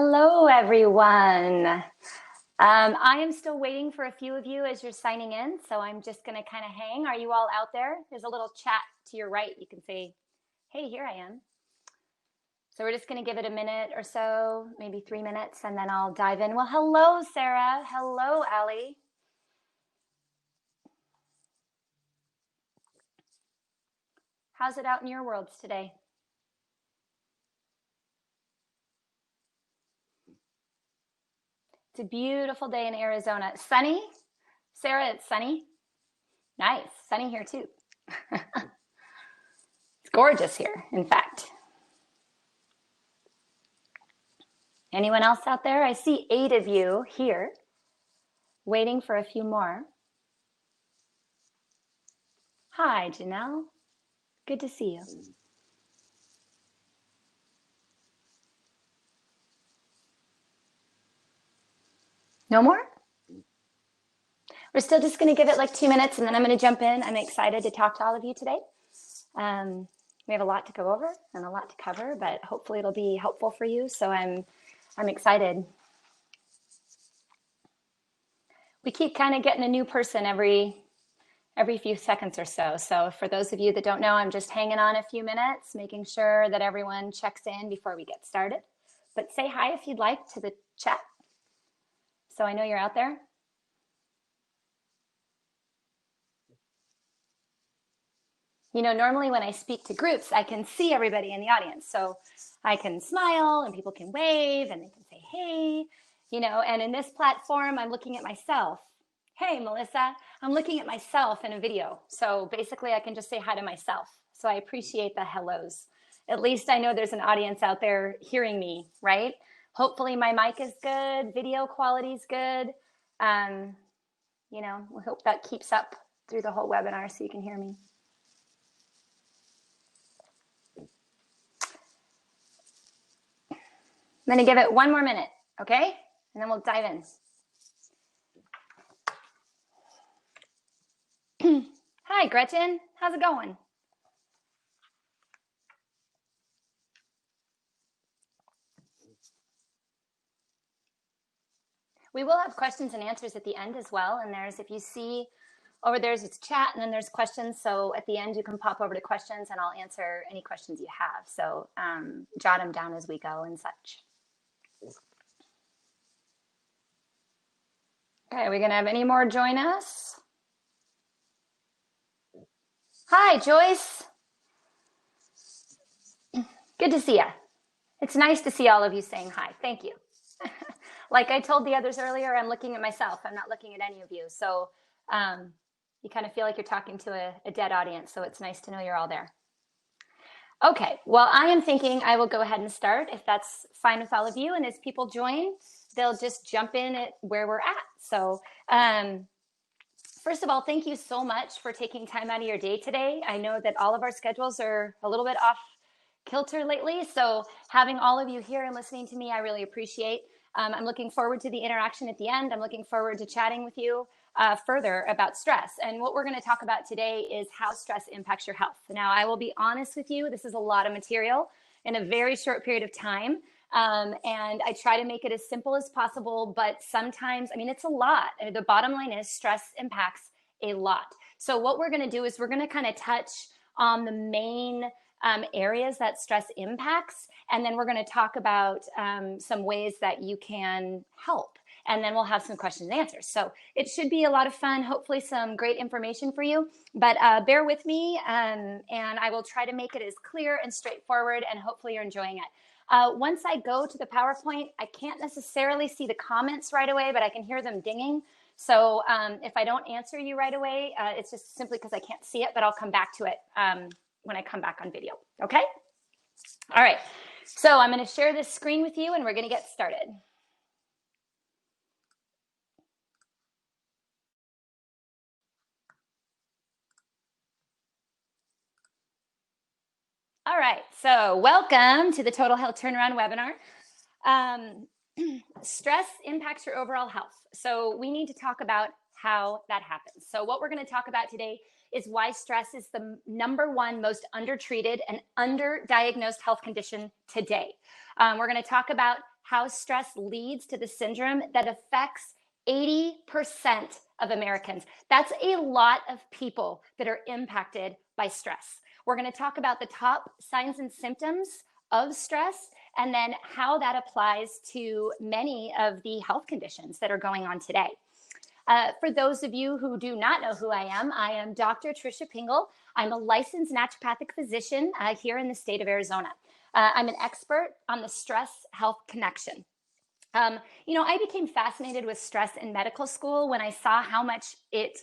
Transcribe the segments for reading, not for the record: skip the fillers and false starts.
Hello, everyone. I am still waiting for a few of you as you're signing in, so I'm just going to kind of hang. Are you all out there? There's a little chat to your right. You can say, hey, here I am. So we're just going to give it a minute or so, maybe 3 minutes, and then I'll dive in. Well, hello, Sarah. Hello, Allie. How's it out in your worlds today? It's a beautiful day in Arizona. Sunny? Sarah, it's sunny? Nice. Sunny here too. It's gorgeous here, in fact. Anyone else out there? I see 8 of you here, waiting for a few more. Hi, Janelle. Good to see you. No more? We're still just going to give it like 2 minutes, and then I'm going to jump in. I'm excited to talk to all of you today. We have a lot to go over and a lot to cover, but hopefully it'll be helpful for you. So I'm excited. We keep kind of getting a new person every few seconds or so. So for those of you that don't know, I'm just hanging on a few minutes, making sure that everyone checks in before we get started. But say hi if you'd like to the chat, so I know you're out there. You know, normally when I speak to groups, I can see everybody in the audience. So I can smile and people can wave and they can say, hey, you know, and in this platform, I'm looking at myself. Hey, Melissa, I'm looking at myself in a video. So basically I can just say hi to myself. So I appreciate the hellos. At least I know there's an audience out there hearing me, right? Hopefully my mic is good, video quality is good. You know, we hope that keeps up through the whole webinar so you can hear me. I'm going to give it 1 more minute, okay? And then we'll dive in. Hi, Gretchen. How's it going? We will have questions and answers at the end as well. And there's, if you see over there's it's chat and then there's questions. So at the end, you can pop over to questions and I'll answer any questions you have. So jot them down as we go and such. Okay, are we going to have any more join us? Hi, Joyce. Good to see you. It's nice to see all of you saying hi. Thank you. Like I told the others earlier, I'm looking at myself. I'm not looking at any of you. So you kind of feel like you're talking to a dead audience. So it's nice to know you're all there. Okay, well, I am thinking I will go ahead and start if that's fine with all of you. And as people join, they'll just jump in at where we're at. So first of all, thank you so much for taking time out of your day today. I know that all of our schedules are a little bit off kilter lately. So having all of you here and listening to me, I really appreciate. I'm looking forward to the interaction at the end. I'm looking forward to chatting with you further about stress. And what we're going to talk about today is how stress impacts your health. Now, I will be honest with you, this is a lot of material in a very short period of time. And I try to make it as simple as possible, but sometimes, I mean, it's a lot. The bottom line is stress impacts a lot. So what we're going to do is we're going to kind of touch on the main areas that stress impacts. And then we're going to talk about some ways that you can help. And then we'll have some questions and answers. So it should be a lot of fun, hopefully some great information for you. But bear with me and I will try to make it as clear and straightforward and hopefully you're enjoying it. Once I go to the PowerPoint, I can't necessarily see the comments right away, but I can hear them dinging. So if I don't answer you right away, it's just simply because I can't see it, but I'll come back to it when I come back on video, okay? All right, so I'm gonna share this screen with you and we're gonna get started. All right, so welcome to the Total Health Turnaround webinar. Stress impacts your overall health. So we need to talk about how that happens. So what we're going to talk about today is why stress is the #1 most undertreated and underdiagnosed health condition today. We're going to talk about how stress leads to the syndrome that affects 80% of Americans. That's a lot of people that are impacted by stress. We're going to talk about the top signs and symptoms of stress, and then how that applies to many of the health conditions that are going on today. For those of you who do not know who I am Dr. Tricia Pingel. I'm a licensed naturopathic physician here in the state of Arizona. I'm an expert on the stress-health connection. I became fascinated with stress in medical school when I saw how much it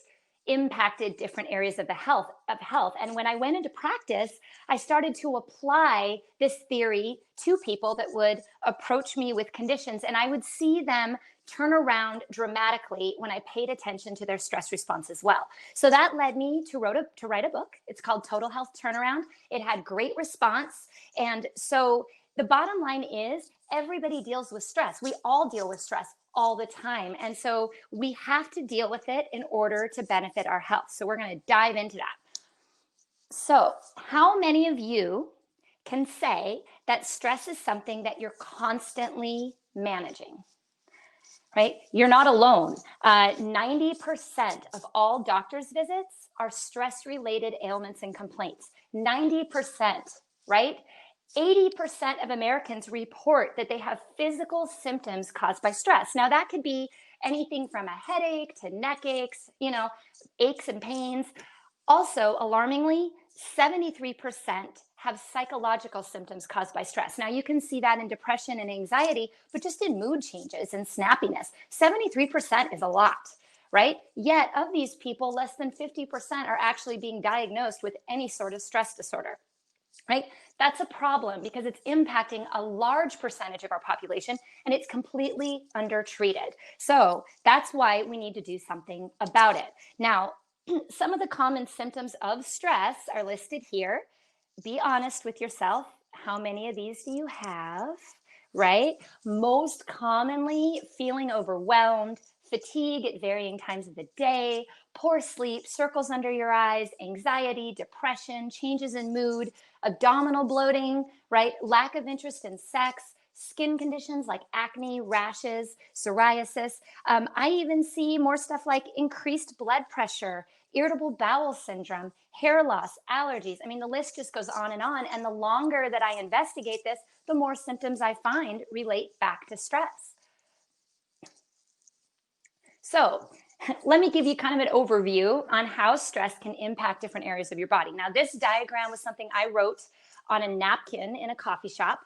impacted different areas of health. And when I went into practice, I started to apply this theory to people that would approach me with conditions, and I would see them turn around dramatically when I paid attention to their stress response as well. So that led me to write a book. It's called Total Health Turnaround. It had great response. And so the bottom line is everybody deals with stress. We all deal with stress all the time. And so we have to deal with it in order to benefit our health. So we're going to dive into that. So how many of you can say that stress is something that you're constantly managing? Right? You're not alone. 90% of all doctor's visits are stress-related ailments and complaints. 90%, right? 80% of Americans report that they have physical symptoms caused by stress. Now, that could be anything from a headache to neck aches, aches and pains. Also, alarmingly, 73% have psychological symptoms caused by stress. Now, you can see that in depression and anxiety, but just in mood changes and snappiness. 73% is a lot, right? Yet, of these people, less than 50% are actually being diagnosed with any sort of stress disorder, right? That's a problem because it's impacting a large percentage of our population and it's completely undertreated. So that's why we need to do something about it. Now, some of the common symptoms of stress are listed here. Be honest with yourself. How many of these do you have, right? Most commonly, feeling overwhelmed, fatigue at varying times of the day, poor sleep, circles under your eyes, anxiety, depression, changes in mood, abdominal bloating, right? Lack of interest in sex, skin conditions like acne, rashes, psoriasis. I even see more stuff like increased blood pressure, irritable bowel syndrome, hair loss, allergies. I mean, the list just goes on. And the longer that I investigate this, the more symptoms I find relate back to stress. So let me give you kind of an overview on how stress can impact different areas of your body. Now, this diagram was something I wrote on a napkin in a coffee shop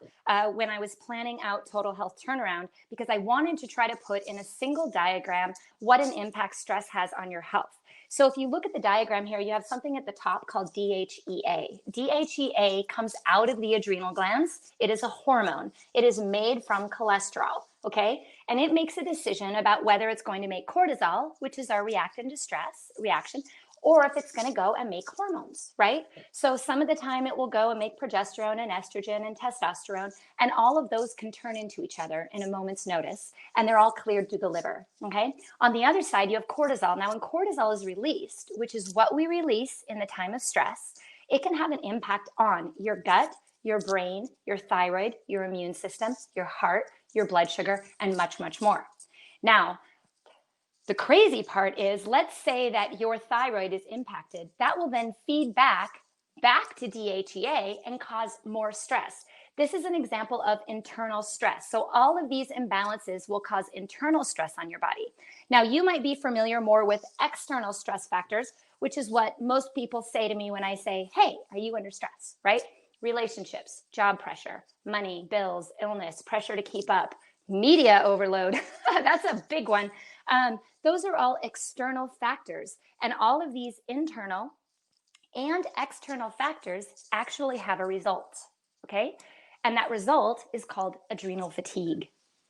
when I was planning out Total Health Turnaround, because I wanted to try to put in a single diagram what an impact stress has on your health. So if you look at the diagram here, you have something at the top called DHEA. DHEA comes out of the adrenal glands. It is a hormone. It is made from cholesterol, okay? And it makes a decision about whether it's going to make cortisol, which is our reaction to stress reaction, or if it's going to go and make hormones, right? So some of the time it will go and make progesterone and estrogen and testosterone, and all of those can turn into each other in a moment's notice, and they're all cleared through the liver, okay? On the other side, you have cortisol. Now, when cortisol is released, which is what we release in the time of stress, it can have an impact on your gut, your brain, your thyroid, your immune system, your heart, your blood sugar, and much, much more. Now, the crazy part is, let's say that your thyroid is impacted. That will then feed back to DHEA and cause more stress. This is an example of internal stress. So all of these imbalances will cause internal stress on your body. Now, you might be familiar more with external stress factors, which is what most people say to me when I say, hey, are you under stress, right? Relationships, job pressure, money, bills, illness, pressure to keep up, media overload. That's a big one. Those are all external factors, and all of these internal and external factors actually have a result, okay? And that result is called adrenal fatigue,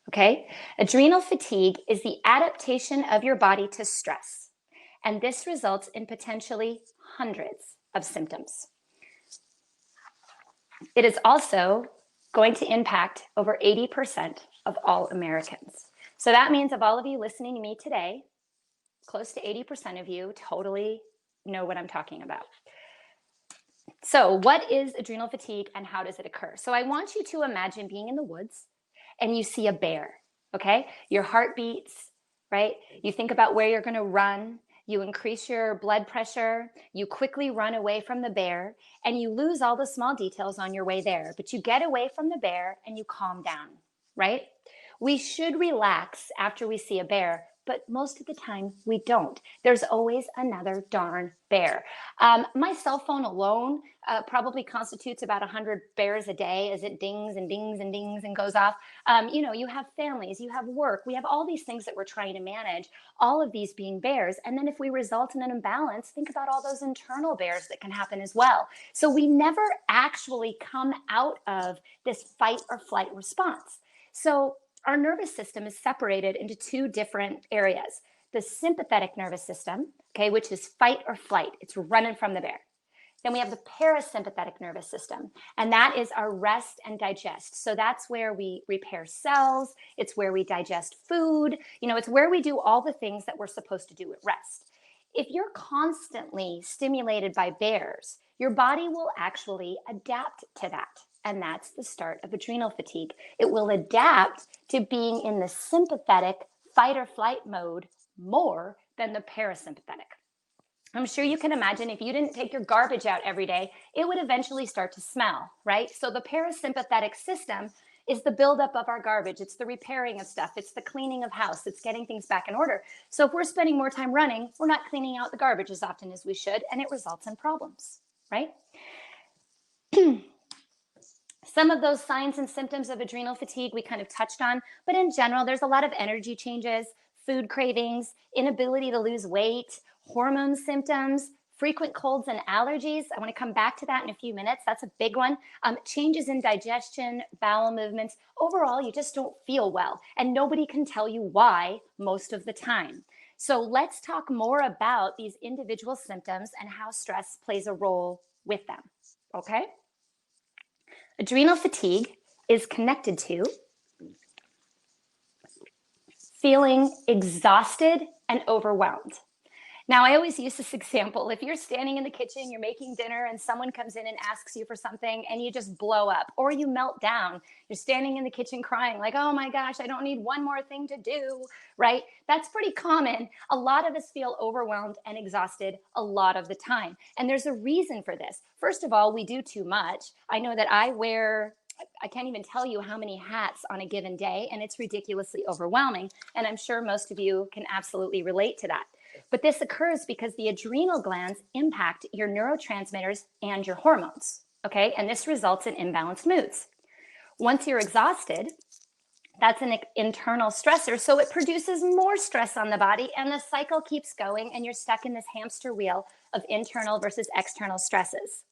okay? Adrenal fatigue is the adaptation of your body to stress, and this results in potentially hundreds of symptoms. It is also going to impact over 80% of all Americans. So that means of all of you listening to me today, close to 80% of you totally know what I'm talking about. So what is adrenal fatigue and how does it occur? So I want you to imagine being in the woods and you see a bear, okay? Your heart beats, right? You think about where you're going to run. You increase your blood pressure. You quickly run away from the bear, and you lose all the small details on your way there. But you get away from the bear and you calm down, right? We should relax after we see a bear, but most of the time we don't. There's always another darn bear. My cell phone alone probably constitutes about 100 bears a day as it dings and dings and dings and goes off. You have families, you have work, we have all these things that we're trying to manage, all of these being bears. And then if we result in an imbalance, think about all those internal bears that can happen as well. So we never actually come out of this fight or flight response. So our nervous system is separated into two different areas. The sympathetic nervous system, okay, which is fight or flight. It's running from the bear. Then we have the parasympathetic nervous system, and that is our rest and digest. So that's where we repair cells. It's where we digest food. It's where we do all the things that we're supposed to do at rest. If you're constantly stimulated by bears, your body will actually adapt to that. And that's the start of adrenal fatigue. It will adapt to being in the sympathetic fight or flight mode more than the parasympathetic. I'm sure you can imagine if you didn't take your garbage out every day, it would eventually start to smell, right? So the parasympathetic system is the buildup of our garbage. It's the repairing of stuff. It's the cleaning of house. It's getting things back in order. So if we're spending more time running, we're not cleaning out the garbage as often as we should, and it results in problems, right? Some of those signs and symptoms of adrenal fatigue we kind of touched on, but in general, there's a lot of energy changes, food cravings, inability to lose weight, hormone symptoms, frequent colds and allergies. I want to come back to that in a few minutes. That's a big one. Changes in digestion, bowel movements. Overall, you just don't feel well, and nobody can tell you why most of the time. So let's talk more about these individual symptoms and how stress plays a role with them, okay? Adrenal fatigue is connected to feeling exhausted and overwhelmed. Now, I always use this example. If you're standing in the kitchen, you're making dinner, and someone comes in and asks you for something, and you just blow up, or you melt down. You're standing in the kitchen crying like, oh my gosh, I don't need one more thing to do, right? That's pretty common. A lot of us feel overwhelmed and exhausted a lot of the time. And there's a reason for this. First of all, we do too much. I know that I can't even tell you how many hats on a given day, and it's ridiculously overwhelming. And I'm sure most of you can absolutely relate to that. But this occurs because the adrenal glands impact your neurotransmitters and your hormones, okay? And this results in imbalanced moods. Once you're exhausted, that's an internal stressor, so it produces more stress on the body, and the cycle keeps going, and you're stuck in this hamster wheel of internal versus external stresses.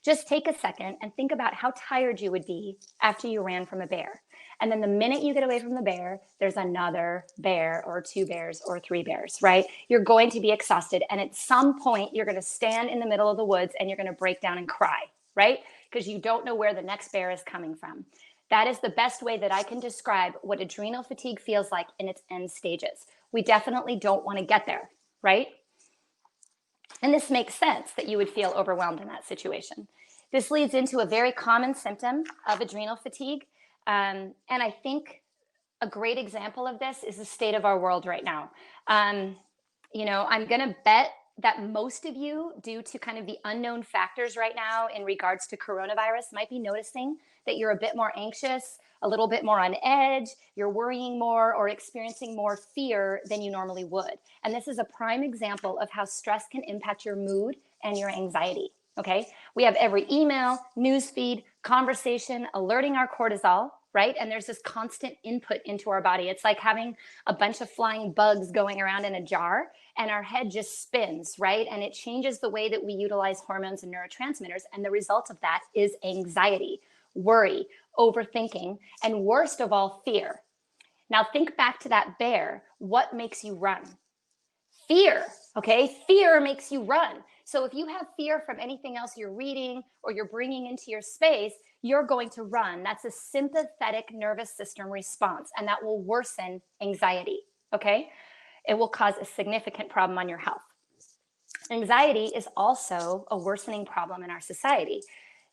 Just take a second and think about how tired you would be after you ran from a bear. And then the minute you get away from the bear, there's another bear or two bears or three bears, right? You're going to be exhausted. And at some point, you're going to stand in the middle of the woods and you're going to break down and cry, right? Because you don't know where the next bear is coming from. That is the best way that I can describe what adrenal fatigue feels like in its end stages. We definitely don't want to get there, right? And this makes sense that you would feel overwhelmed in that situation. This leads into a very common symptom of adrenal fatigue. And I think a great example of this is the state of our world right now. I'm going to bet that most of you, due to kind of the unknown factors right now in regards to coronavirus, might be noticing that you're a bit more anxious, a little bit more on edge, you're worrying more or experiencing more fear than you normally would. And this is a prime example of how stress can impact your mood and your anxiety. Okay, we have every email, news feed, conversation alerting our cortisol, right? And there's this constant input into our body. It's like having a bunch of flying bugs going around in a jar, and our head just spins, right? And it changes the way that we utilize hormones and neurotransmitters. And the result of that is anxiety, worry, overthinking, and worst of all, fear. Now think back to that bear. What makes you run? Fear, okay? Fear makes you run. So if you have fear from anything else you're reading or you're bringing into your space, you're going to run. That's a sympathetic nervous system response, and that will worsen anxiety, okay? It will cause a significant problem on your health. Anxiety is also a worsening problem in our society.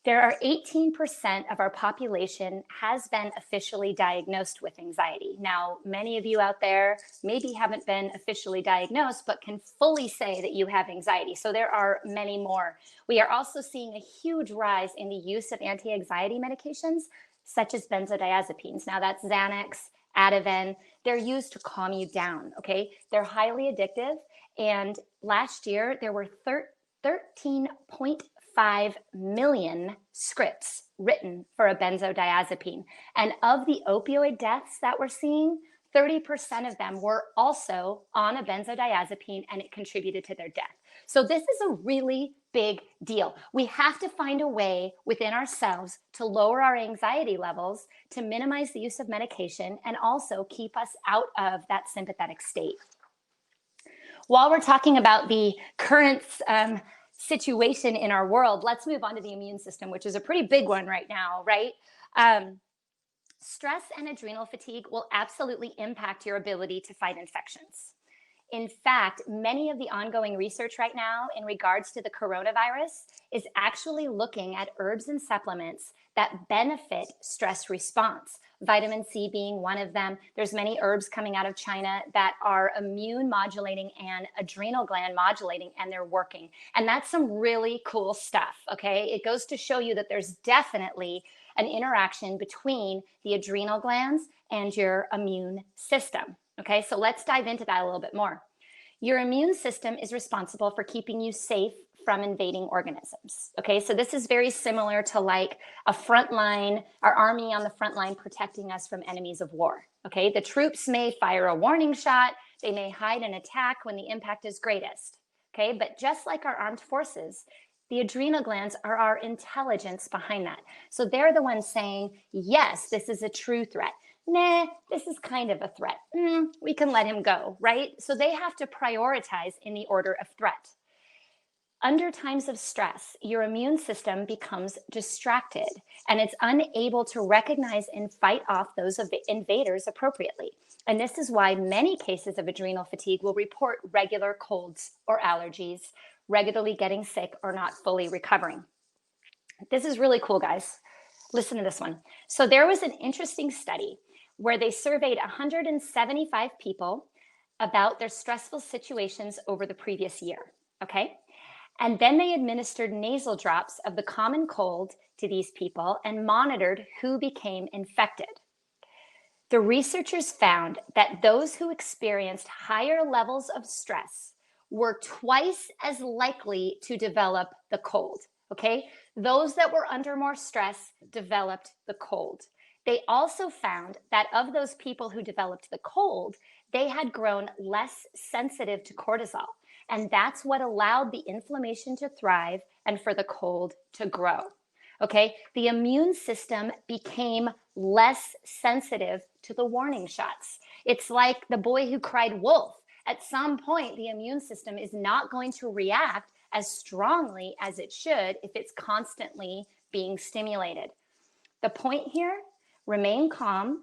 There are 18% of our population has been officially diagnosed with anxiety. Now, many of you out there maybe haven't been officially diagnosed, but can fully say that you have anxiety. So there are many more. We are also seeing a huge rise in the use of anti-anxiety medications, such as benzodiazepines. Now that's Xanax, Ativan. They're used to calm you down, okay? They're highly addictive. And last year, there were 13.5 million scripts written for a benzodiazepine. And of the opioid deaths that we're seeing, 30% of them were also on a benzodiazepine, and it contributed to their death. So this is a really big deal. We have to find a way within ourselves to lower our anxiety levels, to minimize the use of medication, and also keep us out of that sympathetic state. While we're talking about the current situation in our world, let's move on to the immune system, which is a pretty big one right now, right? Stress and adrenal fatigue will absolutely impact your ability to fight infections. In fact, many of the ongoing research right now in regards to the coronavirus is actually looking at herbs and supplements that benefit stress response. Vitamin C being one of them. There's many herbs coming out of China that are immune modulating and adrenal gland modulating, and they're working. And that's some really cool stuff, okay? It goes to show you that there's definitely an interaction between the adrenal glands and your immune system. Okay, so let's dive into that a little bit more. Your immune system is responsible for keeping you safe from invading organisms. Okay, so this is very similar to like a front line, our army on the front line protecting us from enemies of war. Okay, the troops may fire a warning shot, they may hide an attack when the impact is greatest. Okay, but just like our armed forces, the adrenal glands are our intelligence behind that. So they're the ones saying, yes, this is a true threat. Nah, this is kind of a threat. We can let him go, right? So they have to prioritize in the order of threat. Under times of stress, your immune system becomes distracted and it's unable to recognize and fight off those invaders appropriately. And this is why many cases of adrenal fatigue will report regular colds or allergies, regularly getting sick or not fully recovering. This is really cool, guys. Listen to this one. So there was an interesting study where they surveyed 175 people about their stressful situations over the previous year, okay? And then they administered nasal drops of the common cold to these people and monitored who became infected. The researchers found that those who experienced higher levels of stress were twice as likely to develop the cold, okay? Those that were under more stress developed the cold. They also found that of those people who developed the cold, they had grown less sensitive to cortisol. And that's what allowed the inflammation to thrive and for the cold to grow. Okay, the immune system became less sensitive to the warning shots. It's like the boy who cried wolf. At some point, the immune system is not going to react as strongly as it should if it's constantly being stimulated. The point here, remain calm,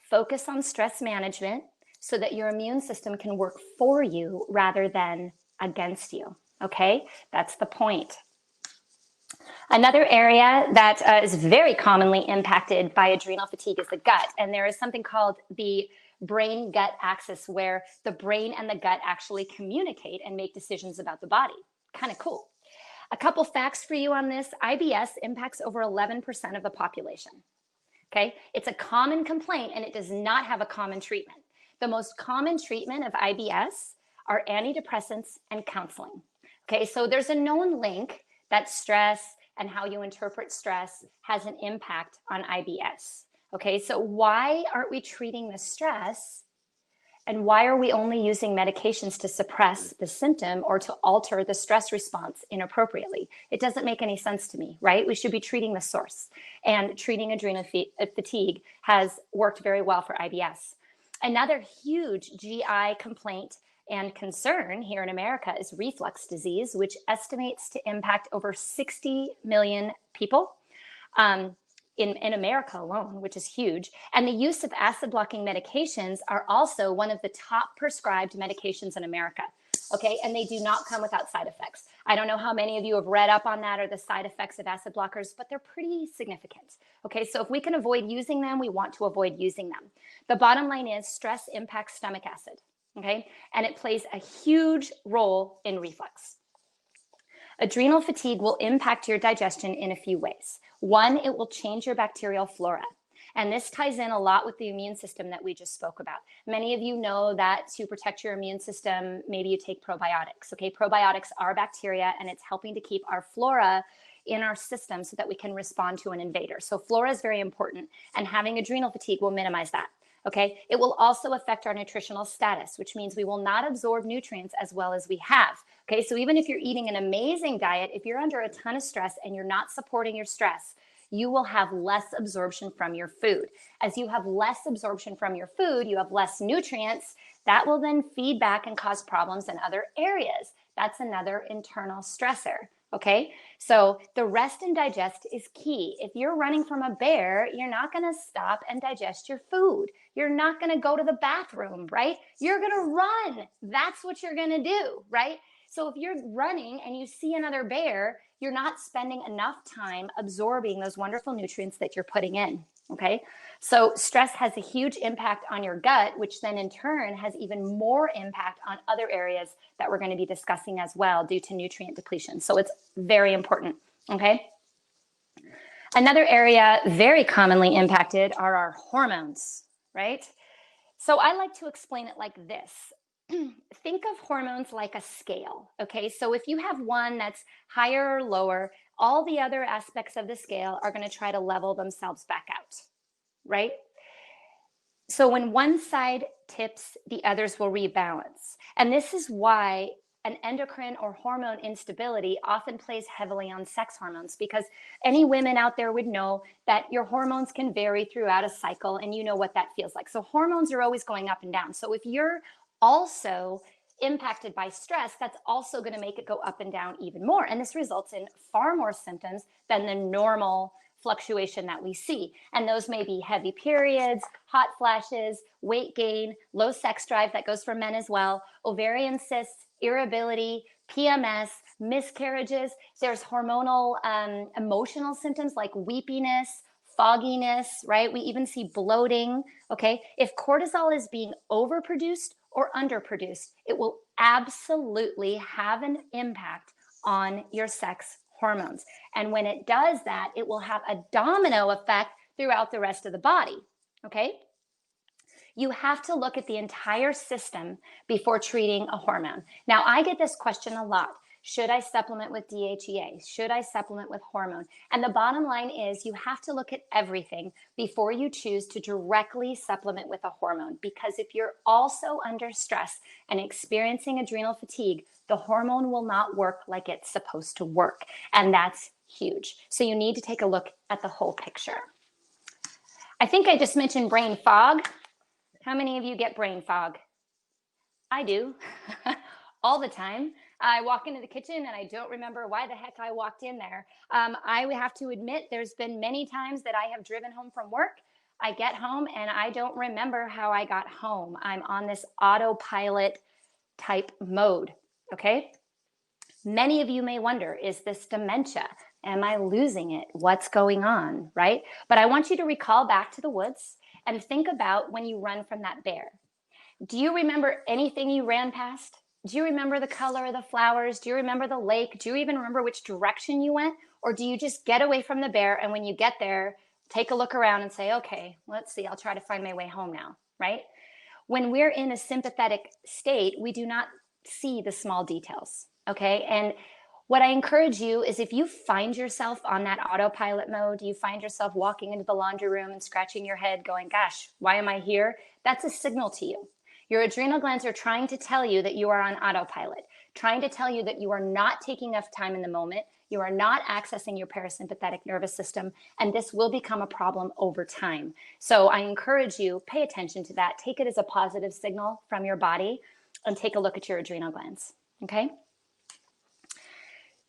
focus on stress management so that your immune system can work for you rather than against you, okay? That's the point. Another area that is very commonly impacted by adrenal fatigue is the gut, and there is something called the brain-gut axis where the brain and the gut actually communicate and make decisions about the body. Kind of cool. A couple facts for you on this. IBS impacts over 11% of the population. Okay, it's a common complaint and it does not have a common treatment. The most common treatment of IBS are antidepressants and counseling. Okay, so there's a known link that stress and how you interpret stress has an impact on IBS. Okay, so why aren't we treating the stress? And why are we only using medications to suppress the symptom or to alter the stress response inappropriately? It doesn't make any sense to me, right? We should be treating the source. And treating adrenal fatigue has worked very well for IBS. Another huge GI complaint and concern here in America is reflux disease, which estimates to impact over 60 million people. In America alone, which is huge. And the use of acid blocking medications are also one of the top prescribed medications in America. Okay, and they do not come without side effects. I don't know how many of you have read up on that or the side effects of acid blockers, but they're pretty significant. Okay, so if we can avoid using them, we want to avoid using them. The bottom line is stress impacts stomach acid, okay? And it plays a huge role in reflux. Adrenal fatigue will impact your digestion in a few ways. One, it will change your bacterial flora. And this ties in a lot with the immune system that we just spoke about. Many of you know that to protect your immune system, maybe you take probiotics. Okay, probiotics are bacteria, and it's helping to keep our flora in our system so that we can respond to an invader. So flora is very important, and having adrenal fatigue will minimize that. Okay, it will also affect our nutritional status, which means we will not absorb nutrients as well as we have. Okay, so even if you're eating an amazing diet, if you're under a ton of stress and you're not supporting your stress, you will have less absorption from your food. As you have less absorption from your food, you have less nutrients. That will then feed back and cause problems in other areas. That's another internal stressor. Okay, so the rest and digest is key. If you're running from a bear, you're not going to stop and digest your food. You're not going to go to the bathroom, right? You're going to run. That's what you're going to do, right? So if you're running and you see another bear, you're not spending enough time absorbing those wonderful nutrients that you're putting in, okay? So stress has a huge impact on your gut, which then in turn has even more impact on other areas that we're going to be discussing as well due to nutrient depletion. So it's very important, okay? Another area very commonly impacted are our hormones, right? So I like to explain it like this. Think of hormones like a scale, okay? So if you have one that's higher or lower, all the other aspects of the scale are going to try to level themselves back out, right? So when one side tips, the others will rebalance. And this is why an endocrine or hormone instability often plays heavily on sex hormones, because any women out there would know that your hormones can vary throughout a cycle, and you know what that feels like. So hormones are always going up and down. So if you're also impacted by stress, that's also going to make it go up and down even more. And this results in far more symptoms than the normal fluctuation that we see. And those may be heavy periods, hot flashes, weight gain, low sex drive, that goes for men as well, ovarian cysts, irritability, PMS, miscarriages. There's hormonal, emotional symptoms like weepiness, fogginess, right? We even see bloating, okay? If cortisol is being overproduced or underproduced, it will absolutely have an impact on your sex hormones. And when it does that, it will have a domino effect throughout the rest of the body, okay? You have to look at the entire system before treating a hormone. Now, I get this question a lot. Should I supplement with DHEA? Should I supplement with hormone? And the bottom line is you have to look at everything before you choose to directly supplement with a hormone. Because if you're also under stress and experiencing adrenal fatigue, the hormone will not work like it's supposed to work. And that's huge. So you need to take a look at the whole picture. I think I just mentioned brain fog. How many of you get brain fog? I do. All the time. I walk into the kitchen and I don't remember why the heck I walked in there. I have to admit there's been many times that I have driven home from work. I get home and I don't remember how I got home. I'm on this autopilot type mode, okay? Many of you may wonder, is this dementia? Am I losing it? What's going on, right? But I want you to recall back to the woods and think about when you run from that bear. Do you remember anything you ran past? Do you remember the color of the flowers? Do you remember the lake? Do you even remember which direction you went? Or do you just get away from the bear and when you get there, take a look around and say, okay, let's see, I'll try to find my way home now, right? When we're in a sympathetic state, we do not see the small details, okay? And what I encourage you is if you find yourself on that autopilot mode, you find yourself walking into the laundry room and scratching your head going, gosh, why am I here? That's a signal to you. Your adrenal glands are trying to tell you that you are on autopilot, trying to tell you that you are not taking enough time in the moment, you are not accessing your parasympathetic nervous system, and this will become a problem over time. So I encourage you, pay attention to that, take it as a positive signal from your body, and take a look at your adrenal glands, okay?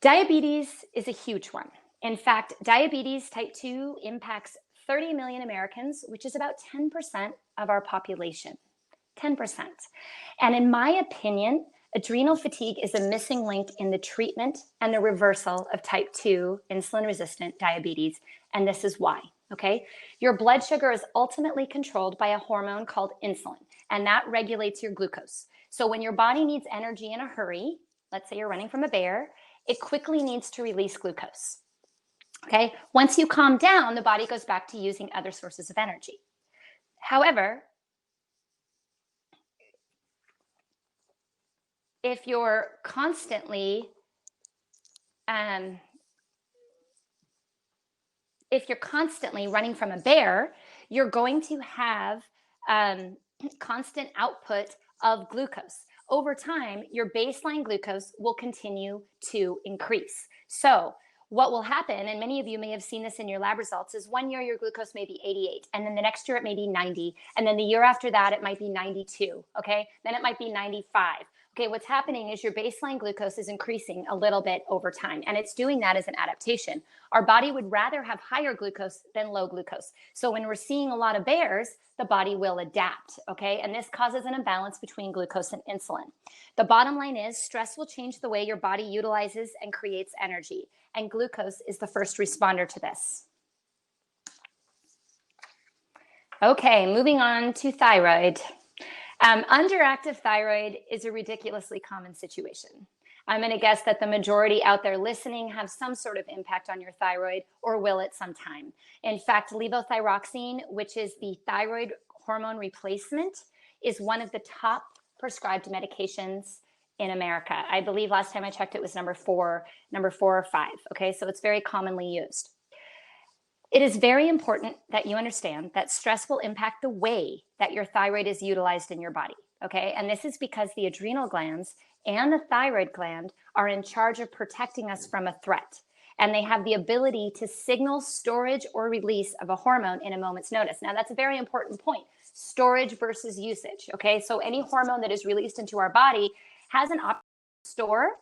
Diabetes is a huge one. In fact, diabetes type 2 impacts 30 million Americans, which is about 10% of our population. 10%. And in my opinion, Adrenal fatigue is a missing link in the treatment and the reversal of type 2 insulin-resistant diabetes, and this is why, okay? Your blood sugar is ultimately controlled by a hormone called insulin, and that regulates your glucose. So when your body needs energy in a hurry, let's say you're running from a bear, it quickly needs to release glucose, okay? Once you calm down, the body goes back to using other sources of energy. However, if you're constantly running from a bear, you're going to have constant output of glucose. Over time, your baseline glucose will continue to increase. So what will happen, and many of you may have seen this in your lab results, is 1 year your glucose may be 88, and then the next year it may be 90, and then the year after that it might be 92, okay? Then it might be 95. Okay, what's happening is your baseline glucose is increasing a little bit over time, and it's doing that as an adaptation. Our body would rather have higher glucose than low glucose. So when we're seeing a lot of bears, the body will adapt, okay? And this causes an imbalance between glucose and insulin. The bottom line is stress will change the way your body utilizes and creates energy, and glucose is the first responder to this. Okay, moving on to thyroid. Underactive thyroid is a ridiculously common situation. I'm going to guess that the majority out there listening have some sort of impact on your thyroid or will at some time. In fact, levothyroxine, which is the thyroid hormone replacement, is one of the top prescribed medications in America. I believe last time I checked it was number four or five. Okay, so it's very commonly used. It is very important that you understand that stress will impact the way that your thyroid is utilized in your body, okay? And this is because the adrenal glands and the thyroid gland are in charge of protecting us from a threat. And they have the ability to signal storage or release of a hormone in a moment's notice. Now, that's a very important point, storage versus usage, okay? So any hormone that is released into our body has an option to store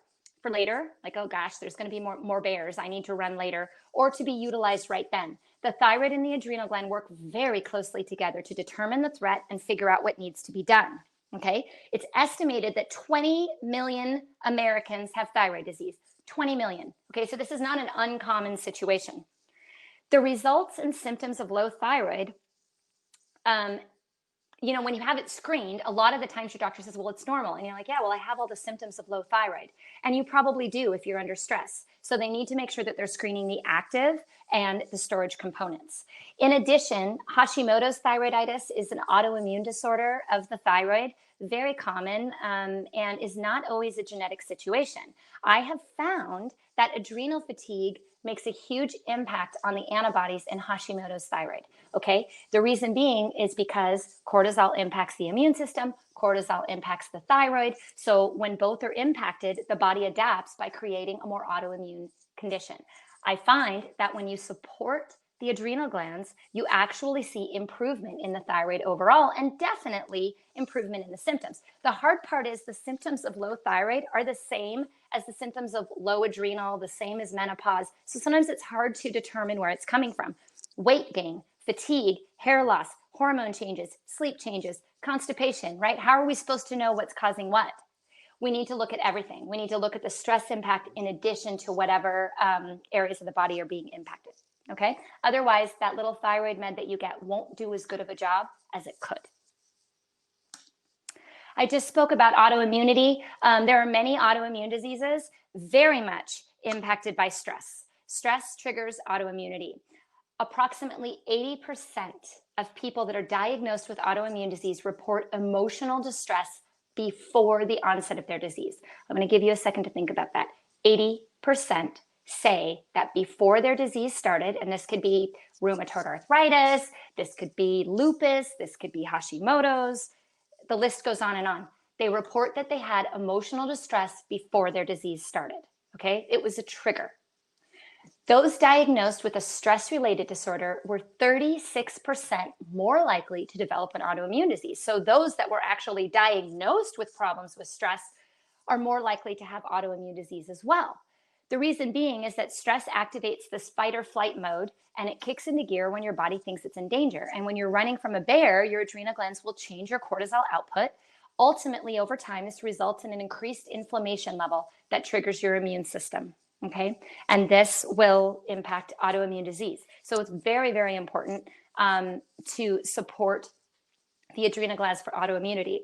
for later, like, oh gosh, there's going to be more bears, I need to run later, or to be utilized right then. The thyroid and the adrenal gland work very closely together to determine the threat and figure out what needs to be done, okay? It's estimated that 20 million Americans have thyroid disease, 20 million, okay? So this is not an uncommon situation. The results and symptoms of low thyroid, when you have it screened, a lot of the times your doctor says, well, it's normal. And you're like, yeah, well, I have all the symptoms of low thyroid. And you probably do if you're under stress. So they need to make sure that they're screening the active and the storage components. In addition, Hashimoto's thyroiditis is an autoimmune disorder of the thyroid, very common, and is not always a genetic situation. I have found that adrenal fatigue makes a huge impact on the antibodies in Hashimoto's thyroid, okay? The reason being is because cortisol impacts the immune system, cortisol impacts the thyroid. So when both are impacted, the body adapts by creating a more autoimmune condition. I find that when you support the adrenal glands, you actually see improvement in the thyroid overall and definitely improvement in the symptoms. The hard part is the symptoms of low thyroid are the same as the symptoms of low adrenal, the same as menopause. So sometimes it's hard to determine where it's coming from. Weight gain, fatigue, hair loss, hormone changes, sleep changes, constipation, right? How are we supposed to know what's causing what? We need to look at everything. We need to look at the stress impact in addition to whatever areas of the body are being impacted. Okay. Otherwise, that little thyroid med that you get won't do as good of a job as it could. I just spoke about autoimmunity. There are many autoimmune diseases very much impacted by stress. Stress triggers autoimmunity. Approximately 80% of people that are diagnosed with autoimmune disease report emotional distress before the onset of their disease. I'm going to give you a second to think about that. 80% say that before their disease started, and this could be rheumatoid arthritis, this could be lupus, this could be Hashimoto's, the list goes on and on. They report that they had emotional distress before their disease started, okay? It was a trigger. Those diagnosed with a stress-related disorder were 36% more likely to develop an autoimmune disease. So those that were actually diagnosed with problems with stress are more likely to have autoimmune disease as well. The reason being is that stress activates this fight or flight mode, and it kicks into gear when your body thinks it's in danger. And when you're running from a bear, your adrenal glands will change your cortisol output. Ultimately, over time, this results in an increased inflammation level that triggers your immune system. Okay. And this will impact autoimmune disease. So it's very, very important to support the adrenal glands for autoimmunity.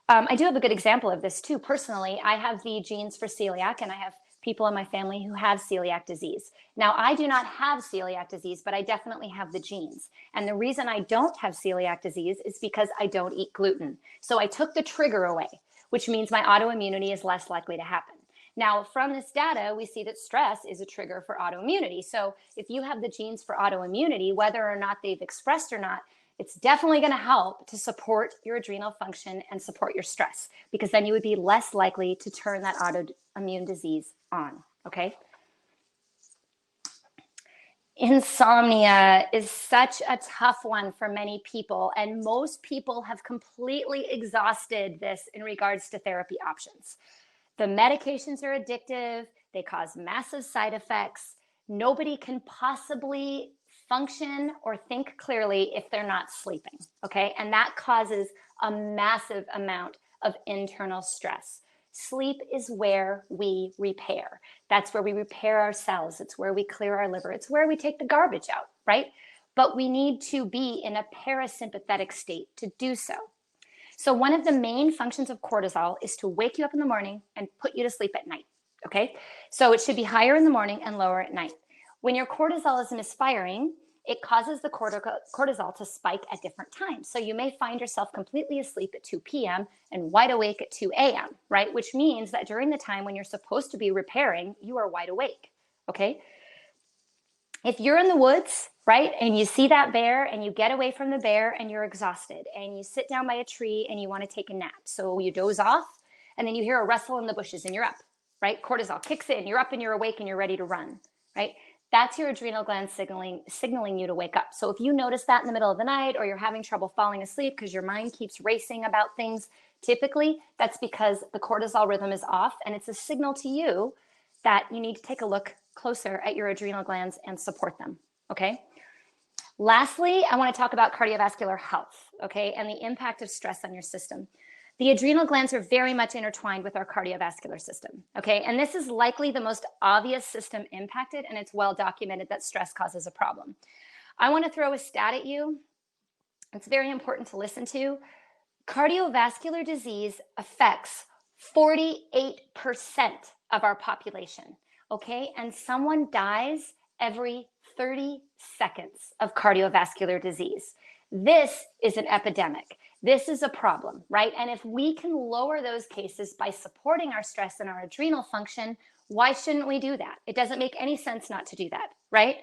I do have a good example of this too. Personally, I have the genes for celiac, and I have people in my family who have celiac disease. Now, I do not have celiac disease, but I definitely have the genes. And the reason I don't have celiac disease is because I don't eat gluten. So I took the trigger away, which means my autoimmunity is less likely to happen. Now, from this data, we see that stress is a trigger for autoimmunity. So if you have the genes for autoimmunity, whether or not they've expressed or not, it's definitely going to help to support your adrenal function and support your stress, because then you would be less likely to turn that autoimmune disease on. Okay. Insomnia is such a tough one for many people, and most people have completely exhausted this in regards to therapy options. The medications are addictive. They cause massive side effects. Nobody can possibly function or think clearly if they're not sleeping, okay? And that causes a massive amount of internal stress. Sleep is where we repair. That's where we repair our cells. It's where we clear our liver. It's where we take the garbage out, right? But we need to be in a parasympathetic state to do so. So one of the main functions of cortisol is to wake you up in the morning and put you to sleep at night, okay? So it should be higher in the morning and lower at night. When your cortisol is misfiring, it causes the cortisol to spike at different times. So you may find yourself completely asleep at 2 p.m. and wide awake at 2 a.m., right? Which means that during the time when you're supposed to be repairing, you are wide awake, okay? If you're in the woods, right, and you see that bear and you get away from the bear and you're exhausted and you sit down by a tree and you want to take a nap. So you doze off and then you hear a rustle in the bushes and you're up, right? Cortisol kicks in, you're up and you're awake and you're ready to run, right? That's your adrenal glands signaling you to wake up. So if you notice that in the middle of the night, or you're having trouble falling asleep because your mind keeps racing about things, typically that's because the cortisol rhythm is off, and it's a signal to you that you need to take a look closer at your adrenal glands and support them, okay? Lastly, I want to talk about cardiovascular health, okay, and the impact of stress on your system. The adrenal glands are very much intertwined with our cardiovascular system, okay? And this is likely the most obvious system impacted, and it's well documented that stress causes a problem. I want to throw a stat at you. It's very important to listen to. Cardiovascular disease affects 48% of our population, okay? And someone dies every 30 seconds of cardiovascular disease. This is an epidemic. This is a problem, right? And if we can lower those cases by supporting our stress and our adrenal function, why shouldn't we do that? It doesn't make any sense not to do that, right?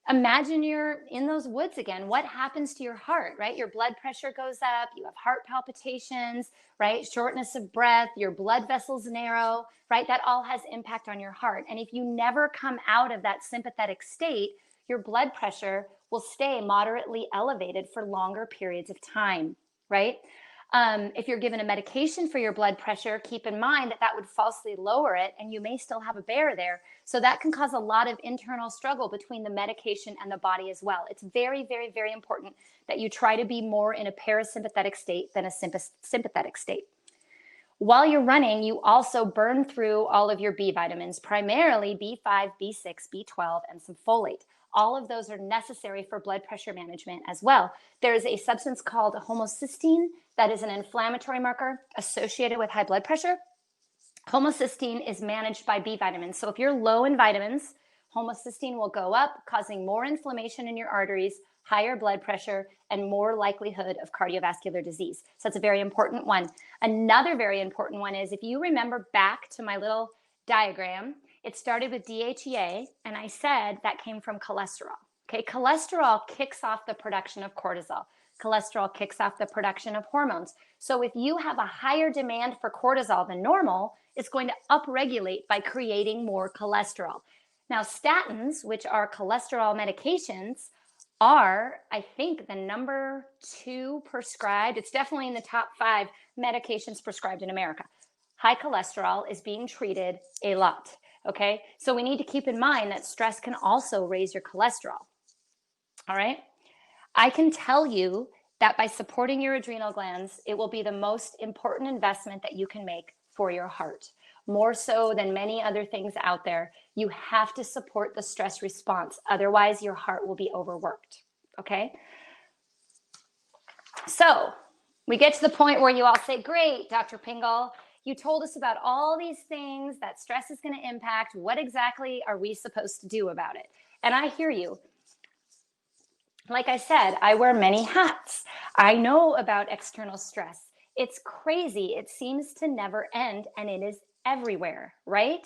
Imagine you're in those woods again. What happens to your heart, right? Your blood pressure goes up, you have heart palpitations, right? Shortness of breath, your blood vessels narrow, right? That all has impact on your heart. And if you never come out of that sympathetic state, your blood pressure will stay moderately elevated for longer periods of time, right? If you're given a medication for your blood pressure, keep in mind that that would falsely lower it, and you may still have a bear there. So that can cause a lot of internal struggle between the medication and the body as well. It's very, very, very important that you try to be more in a parasympathetic state than a sympathetic state. While you're running, you also burn through all of your B vitamins, primarily B5, B6, B12, and some folate. All of those are necessary for blood pressure management as well. There's a substance called homocysteine that is an inflammatory marker associated with high blood pressure. Homocysteine is managed by B vitamins. So if you're low in vitamins, homocysteine will go up, causing more inflammation in your arteries, higher blood pressure, and more likelihood of cardiovascular disease. So that's a very important one. Another very important one is, if you remember back to my little diagram, it started with DHEA, and I said that came from cholesterol. Okay, cholesterol kicks off the production of cortisol. Cholesterol kicks off the production of hormones. So if you have a higher demand for cortisol than normal, it's going to upregulate by creating more cholesterol. Now, statins, which are cholesterol medications, are, I think, the number 2 prescribed. It's definitely in the top 5 medications prescribed in America. High cholesterol is being treated a lot. Okay, so we need to keep in mind that stress can also raise your cholesterol. All right, I can tell you that by supporting your adrenal glands, it will be the most important investment that you can make for your heart. More so than many other things out there, you have to support the stress response. Otherwise, your heart will be overworked. Okay? So we get to the point where you all say, great, Dr. Pingel, you told us about all these things that stress is going to impact. What exactly are we supposed to do about it? And I hear you. Like I said, I wear many hats. I know about external stress. It's crazy. It seems to never end, and it is everywhere, right?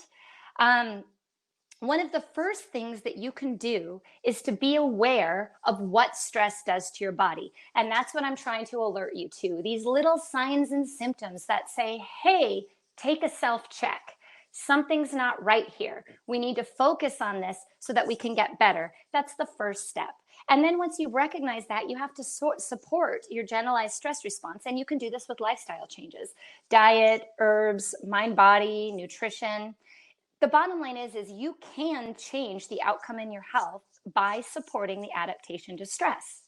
One of the first things that you can do is to be aware of what stress does to your body. And that's what I'm trying to alert you to. These little signs and symptoms that say, hey, take a self-check. Something's not right here. We need to focus on this so that we can get better. That's the first step. And then once you recognize that, you have to support your generalized stress response. And you can do this with lifestyle changes, diet, herbs, mind, body, nutrition. The bottom line is you can change the outcome in your health by supporting the adaptation to stress,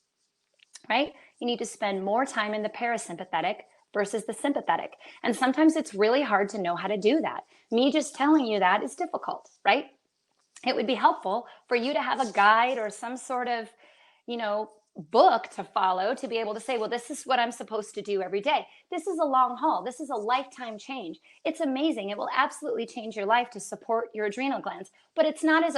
right? You need to spend more time in the parasympathetic versus the sympathetic. And sometimes it's really hard to know how to do that. Me just telling you that is difficult, right? It would be helpful for you to have a guide or some sort of, book to follow to be able to say, well, this is what I'm supposed to do every day. This is a long haul. This is a lifetime change. It's amazing. It will absolutely change your life to support your adrenal glands, but it's not as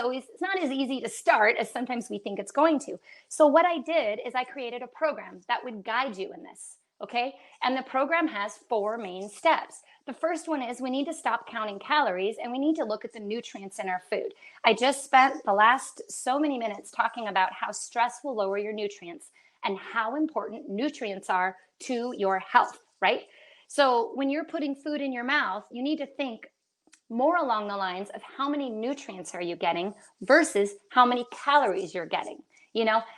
easy to start as sometimes we think it's going to. So what I did is I created a program that would guide you in this. Okay. And the program has 4 main steps. The first one is we need to stop counting calories and we need to look at the nutrients in our food. I just spent the last so many minutes talking about how stress will lower your nutrients and how important nutrients are to your health, right? So when you're putting food in your mouth, you need to think more along the lines of how many nutrients are you getting versus how many calories you're getting.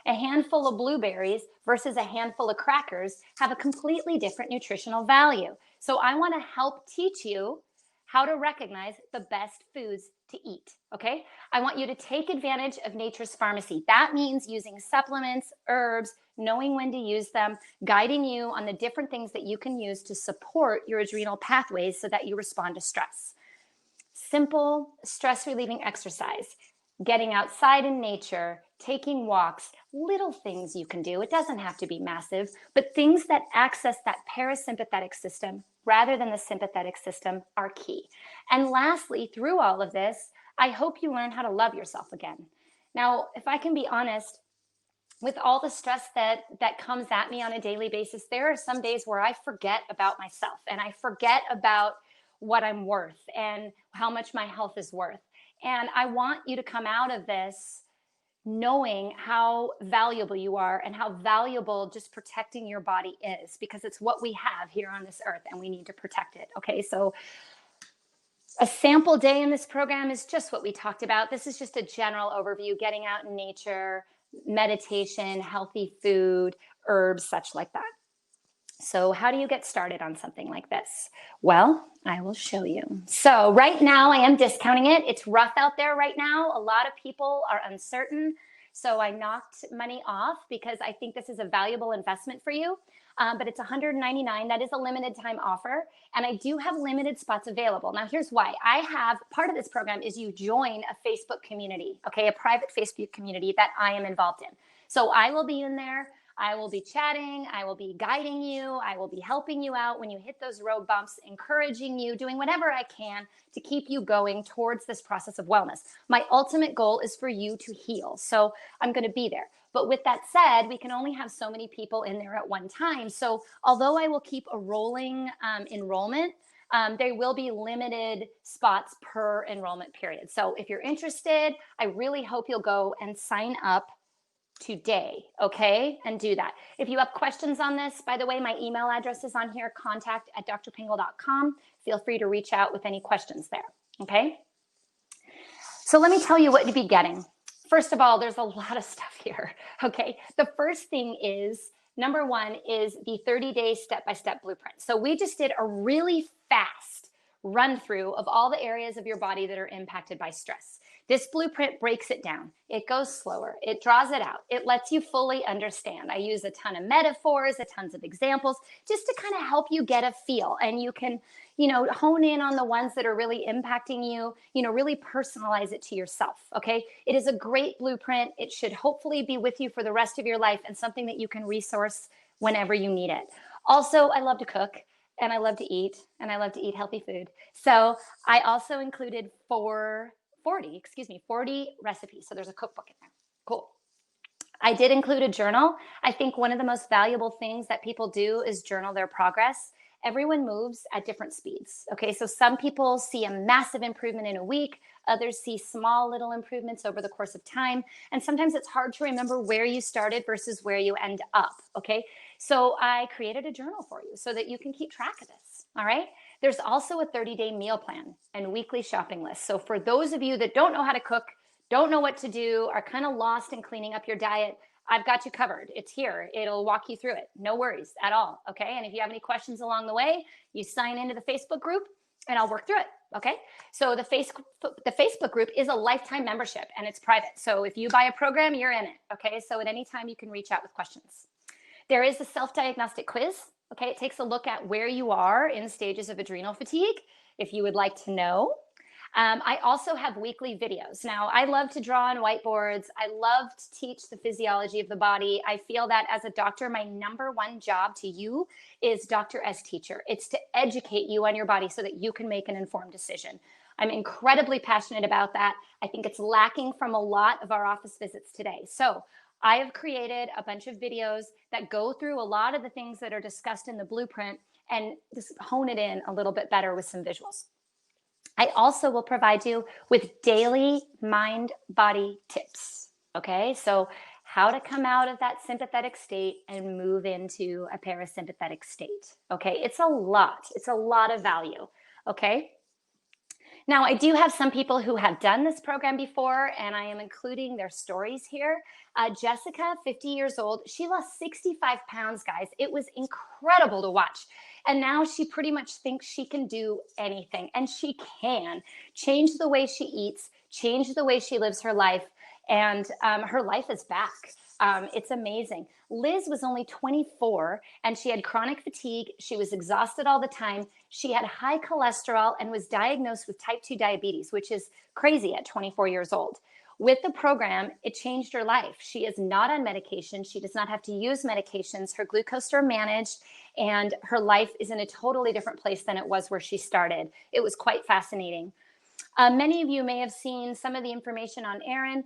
A handful of blueberries versus a handful of crackers have a completely different nutritional value. So I want to help teach you how to recognize the best foods to eat, okay? I want you to take advantage of nature's pharmacy. That means using supplements, herbs, knowing when to use them, guiding you on the different things that you can use to support your adrenal pathways so that you respond to stress. Simple stress-relieving exercise, getting outside in nature, taking walks, little things you can do. It doesn't have to be massive, but things that access that parasympathetic system rather than the sympathetic system are key. And lastly, through all of this, I hope you learn how to love yourself again. Now, if I can be honest, with all the stress that comes at me on a daily basis, there are some days where I forget about myself and I forget about what I'm worth and how much my health is worth. And I want you to come out of this knowing how valuable you are and how valuable just protecting your body is, because it's what we have here on this earth and we need to protect it. Okay, so a sample day in this program is just what we talked about. This is just a general overview, getting out in nature, meditation, healthy food, herbs, such like that. So how do you get started on something like this? Well, I will show you. So right now I am discounting it. It's rough out there right now. A lot of people are uncertain. So I knocked money off because I think this is a valuable investment for you. But it's $199. That is a limited time offer. And I do have limited spots available. Now here's why. I have part of this program is you join a Facebook community, okay, a private Facebook community that I am involved in. So I will be in there. I will be chatting, I will be guiding you, I will be helping you out when you hit those road bumps, encouraging you, doing whatever I can to keep you going towards this process of wellness. My ultimate goal is for you to heal. So I'm going to be there. But with that said, we can only have so many people in there at one time. So although I will keep a rolling enrollment, there will be limited spots per enrollment period. So if you're interested, I really hope you'll go and sign up today, okay? And do that. If you have questions on this, by the way, my email address is on here, contact@drpingel.com. Feel free to reach out with any questions there, okay? So let me tell you what you'd be getting. First of all, there's a lot of stuff here, okay? The first thing is, number one is the 30-day step-by-step blueprint. So we just did a really fast run through of all the areas of your body that are impacted by stress. This blueprint breaks it down. It goes slower. It draws it out. It lets you fully understand. I use a ton of metaphors, a tons of examples, just to kind of help you get a feel. And you can, hone in on the ones that are really impacting you, really personalize it to yourself. Okay. It is a great blueprint. It should hopefully be with you for the rest of your life and something that you can resource whenever you need it. Also, I love to cook and I love to eat healthy food. So I also included 40 recipes. So there's a cookbook in there. Cool. I did include a journal. I think one of the most valuable things that people do is journal their progress. Everyone moves at different speeds. Okay, so some people see a massive improvement in a week. Others see small little improvements over the course of time. And sometimes it's hard to remember where you started versus where you end up. Okay, so I created a journal for you so that you can keep track of this. All right. There's also a 30-day meal plan and weekly shopping list. So for those of you that don't know how to cook, don't know what to do, are kind of lost in cleaning up your diet, I've got you covered. It's here. It'll walk you through it. No worries at all. Okay. And if you have any questions along the way, you sign into the Facebook group and I'll work through it. Okay. So the Facebook group is a lifetime membership and it's private. So if you buy a program, you're in it. Okay. So at any time you can reach out with questions. There is a self-diagnostic quiz. Okay. It takes a look at where you are in stages of adrenal fatigue, if you would like to know. I also have weekly videos. Now, I love to draw on whiteboards. I love to teach the physiology of the body. I feel that as a doctor, my number one job to you is doctor as teacher. It's to educate you on your body so that you can make an informed decision. I'm incredibly passionate about that. I think it's lacking from a lot of our office visits today. So I have created a bunch of videos that go through a lot of the things that are discussed in the blueprint and just hone it in a little bit better with some visuals. I also will provide you with daily mind-body tips, okay? So how to come out of that sympathetic state and move into a parasympathetic state, okay? It's a lot of value, okay? Now, I do have some people who have done this program before, and I am including their stories here. Jessica, 50 years old, she lost 65 pounds, guys. It was incredible to watch. And now she pretty much thinks she can do anything, and she can change the way she eats, change the way she lives her life, and her life is back. It's amazing. Liz was only 24 and she had chronic fatigue. She was exhausted all the time. She had high cholesterol and was diagnosed with type 2 diabetes, which is crazy at 24 years old. With the program, it changed her life. She is not on medication. She does not have to use medications. Her glucose are managed and her life is in a totally different place than it was where she started. It was quite fascinating. Many of you may have seen some of the information on Erin.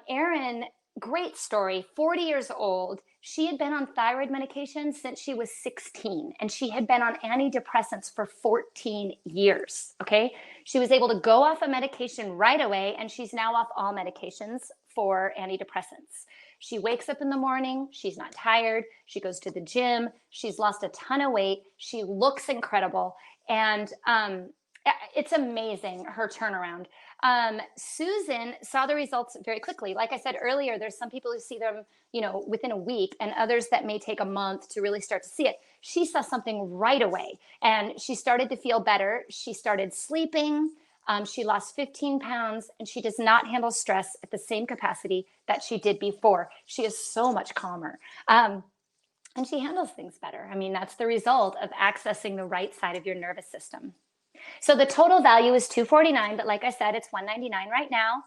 Erin, great story, 40 years old. She had been on thyroid medication since she was 16, and she had been on antidepressants for 14 years, okay? She was able to go off a medication right away, and she's now off all medications for antidepressants. She wakes up in the morning, she's not tired, she goes to the gym, she's lost a ton of weight, she looks incredible, and it's amazing, her turnaround. Susan saw the results very quickly. Like I said earlier, there's some people who see them, within a week and others that may take a month to really start to see it. She saw something right away and she started to feel better. She started sleeping. She lost 15 pounds and she does not handle stress at the same capacity that she did before. She is so much calmer. And she handles things better. I mean, that's the result of accessing the right side of your nervous system. So the total value is $249, but like I said, it's $199 right now.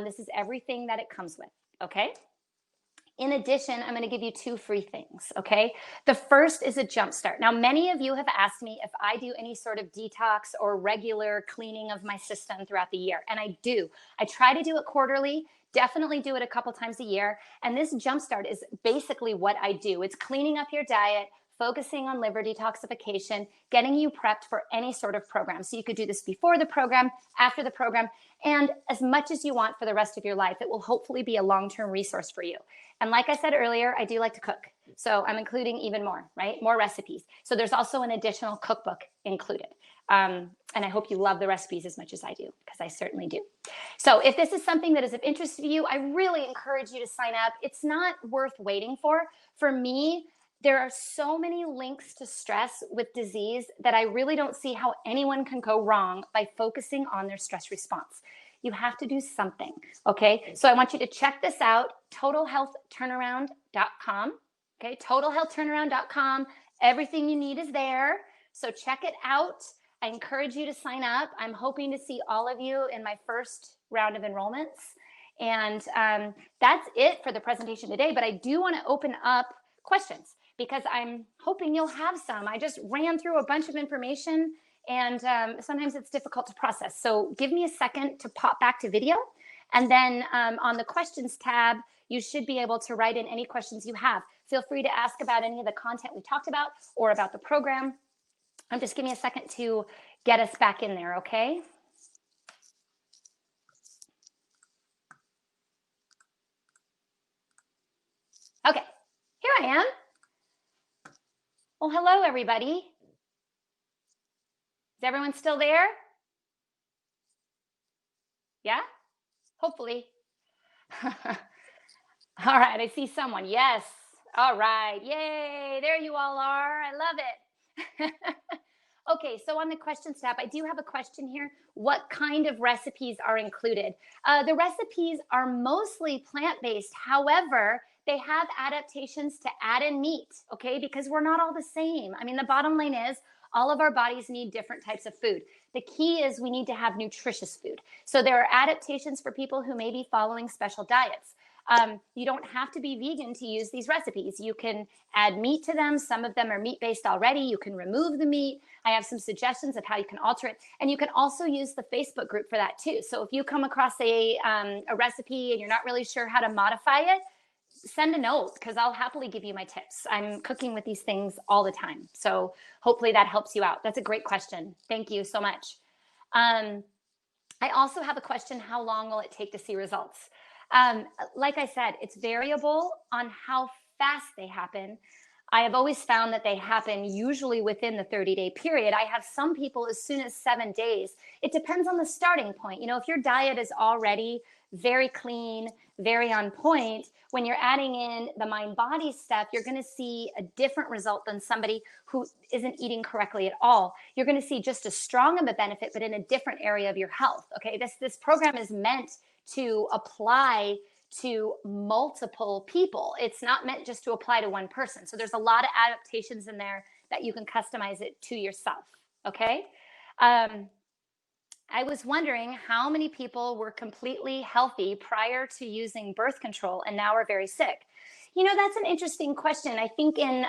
This is everything that it comes with, okay? In addition, I'm going to give you 2 free things, okay? The first is a jumpstart. Now, many of you have asked me if I do any sort of detox or regular cleaning of my system throughout the year, and I do. I try to do it quarterly, definitely do it a couple times a year, and this jumpstart is basically what I do. It's cleaning up your diet, focusing on liver detoxification, getting you prepped for any sort of program. So you could do this before the program, after the program, and as much as you want for the rest of your life. It will hopefully be a long-term resource for you. And like I said earlier, I do like to cook. So I'm including even more, right? More recipes. So there's also an additional cookbook included. And I hope you love the recipes as much as I do, because I certainly do. So if this is something that is of interest to you, I really encourage you to sign up. It's not worth waiting for. For me, there are so many links to stress with disease that I really don't see how anyone can go wrong by focusing on their stress response. You have to do something, okay? So I want you to check this out, totalhealthturnaround.com, okay? Totalhealthturnaround.com. Everything you need is there. So check it out. I encourage you to sign up. I'm hoping to see all of you in my first round of enrollments. And that's it for the presentation today, but I do want to open up questions because I'm hoping you'll have some. I just ran through a bunch of information and sometimes it's difficult to process. So give me a second to pop back to video. And then on the questions tab, you should be able to write in any questions you have. Feel free to ask about any of the content we talked about or about the program. Just give me a second to get us back in there, okay? Okay, here I am. Well, hello, everybody. Is everyone still there? Yeah? Hopefully. All right, I see someone. Yes. All right. Yay. There you all are. I love it. Okay, so on the questions tab, I do have a question here. What kind of recipes are included? The recipes are mostly plant-based. However, they have adaptations to add in meat, okay? Because we're not all the same. I mean, the bottom line is all of our bodies need different types of food. The key is we need to have nutritious food. So there are adaptations for people who may be following special diets. You don't have to be vegan to use these recipes. You can add meat to them. Some of them are meat-based already. You can remove the meat. I have some suggestions of how you can alter it. And you can also use the Facebook group for that too. So if you come across a recipe and you're not really sure how to modify it, send a note because I'll happily give you my tips. I'm cooking with these things all the time. So hopefully that helps you out. That's a great question. Thank you so much. I also have a question, how long will it take to see results? Like I said, it's variable on how fast they happen. I have always found that they happen usually within the 30-day period. I have some people as soon as 7 days. It depends on the starting point. You know, if your diet is already very clean, very on point, when you're adding in the mind-body stuff, you're going to see a different result than somebody who isn't eating correctly at all. You're going to see just as strong of a benefit, but in a different area of your health. Okay, this program is meant to apply to multiple people. It's not meant just to apply to one person. So there's a lot of adaptations in there that you can customize it to yourself. Okay. I was wondering how many people were completely healthy prior to using birth control and now are very sick. You know, that's an interesting question. I think in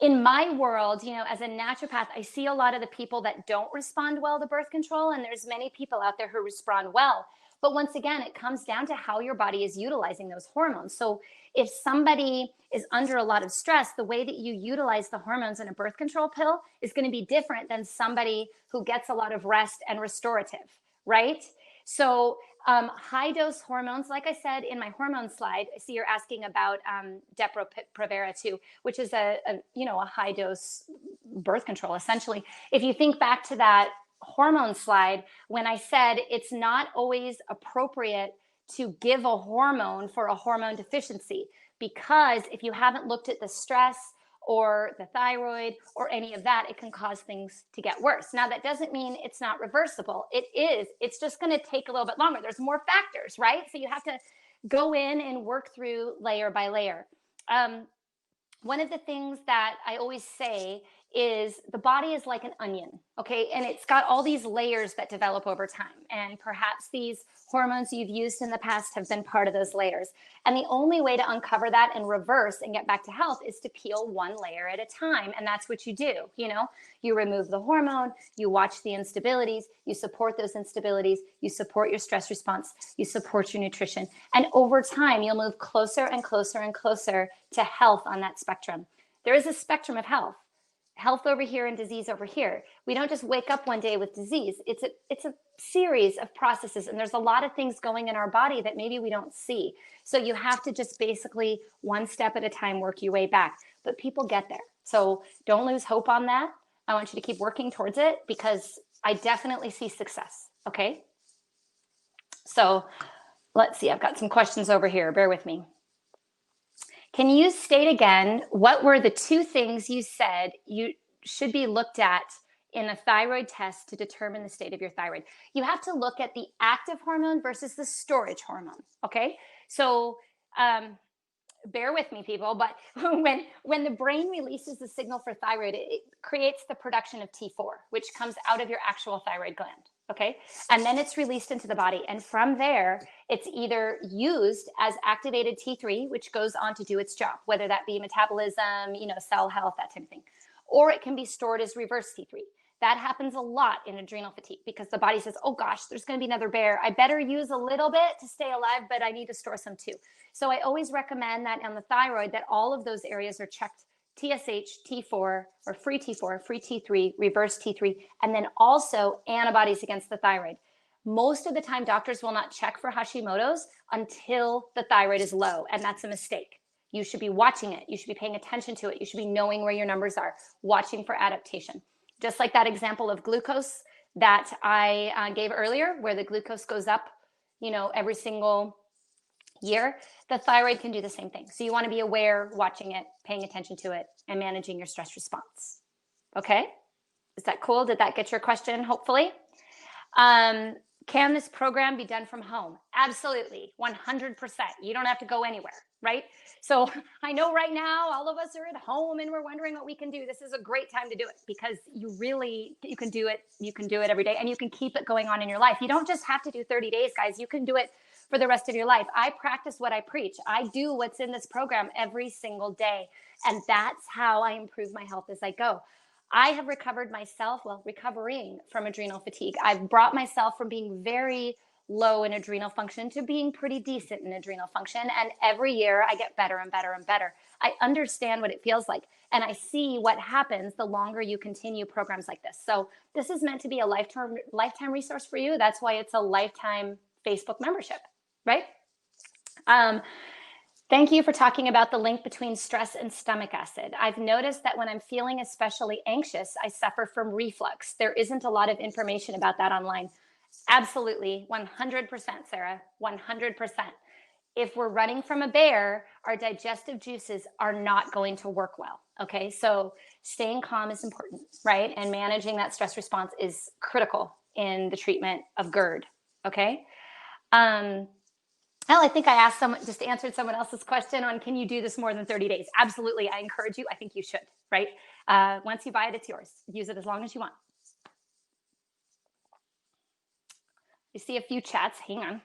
my world, you know, as a naturopath, I see a lot of the people that don't respond well to birth control, and there's many people out there who respond well. But once again, it comes down to how your body is utilizing those hormones. So if somebody is under a lot of stress, the way that you utilize the hormones in a birth control pill is going to be different than somebody who gets a lot of rest and restorative, right? So high-dose hormones, like I said in my hormone slide, I see you're asking about Depo-Provera too, which is a high-dose birth control, essentially. If you think back to that hormone slide, when I said it's not always appropriate to give a hormone for a hormone deficiency, because if you haven't looked at the stress or the thyroid or any of that, it can cause things to get worse. Now, that doesn't mean it's not reversible. It is. It's just going to take a little bit longer. There's more factors, right? So you have to go in and work through layer by layer. One of the things that I always say is the body is like an onion, okay? And it's got all these layers that develop over time. And perhaps these hormones you've used in the past have been part of those layers. And the only way to uncover that and reverse and get back to health is to peel one layer at a time. And that's what you do, you know? You remove the hormone, you watch the instabilities, you support those instabilities, you support your stress response, you support your nutrition. And over time, you'll move closer and closer and closer to health on that spectrum. There is a spectrum of health. Health over here and disease over here. We don't just wake up one day with disease. It's a series of processes, and there's a lot of things going in our body that maybe we don't see. So you have to just basically one step at a time work your way back. But people get there. So don't lose hope on that. I want you to keep working towards it because I definitely see success. Okay. So let's see. I've got some questions over here. Bear with me. Can you state again, what were the two things you said you should be looked at in a thyroid test to determine the state of your thyroid. You have to look at the active hormone versus the storage hormone. Okay. So, bear with me, people, but when the brain releases the signal for thyroid, it creates the production of T4, which comes out of your actual thyroid gland. Okay. And then it's released into the body. And from there, it's either used as activated T3, which goes on to do its job, whether that be metabolism, cell health, that type of thing. Or it can be stored as reverse T3. That happens a lot in adrenal fatigue because the body says, oh gosh, there's going to be another bear. I better use a little bit to stay alive, but I need to store some too. So I always recommend that on the thyroid that all of those areas are checked: TSH, T4, or free T4, free T3, reverse T3, and then also antibodies against the thyroid. Most of the time, doctors will not check for Hashimoto's until the thyroid is low, and that's a mistake. You should be watching it. You should be paying attention to it. You should be knowing where your numbers are, watching for adaptation. Just like that example of glucose that I gave earlier, where the glucose goes up, every single year, the thyroid can do the same thing. So you want to be aware, watching it, paying attention to it, and managing your stress response. Okay? Is that cool? Did that get your question, hopefully? Can this program be done from home? Absolutely, 100%. You don't have to go anywhere, right? So I know right now all of us are at home and we're wondering what we can do. This is a great time to do it because you can do it. You can do it every day and you can keep it going on in your life. You don't just have to do 30 days, guys. You can do it for the rest of your life. I practice what I preach. I do what's in this program every single day. And that's how I improve my health as I go. I have recovered myself, recovering from adrenal fatigue. I've brought myself from being very low in adrenal function to being pretty decent in adrenal function. And every year I get better and better and better. I understand what it feels like. And I see what happens the longer you continue programs like this. So this is meant to be a lifetime resource for you. That's why it's a lifetime Facebook membership, right? Thank you for talking about the link between stress and stomach acid. I've noticed that when I'm feeling especially anxious, I suffer from reflux. There isn't a lot of information about that online. Absolutely, 100%, Sarah, 100%. If we're running from a bear, our digestive juices are not going to work well, okay? So staying calm is important, right? And managing that stress response is critical in the treatment of GERD, okay? Well, I think I just answered someone else's question on, can you do this more than 30 days? Absolutely. I encourage you. I think you should, right? Once you buy it, it's yours. Use it as long as you want. You see a few chats. Hang on.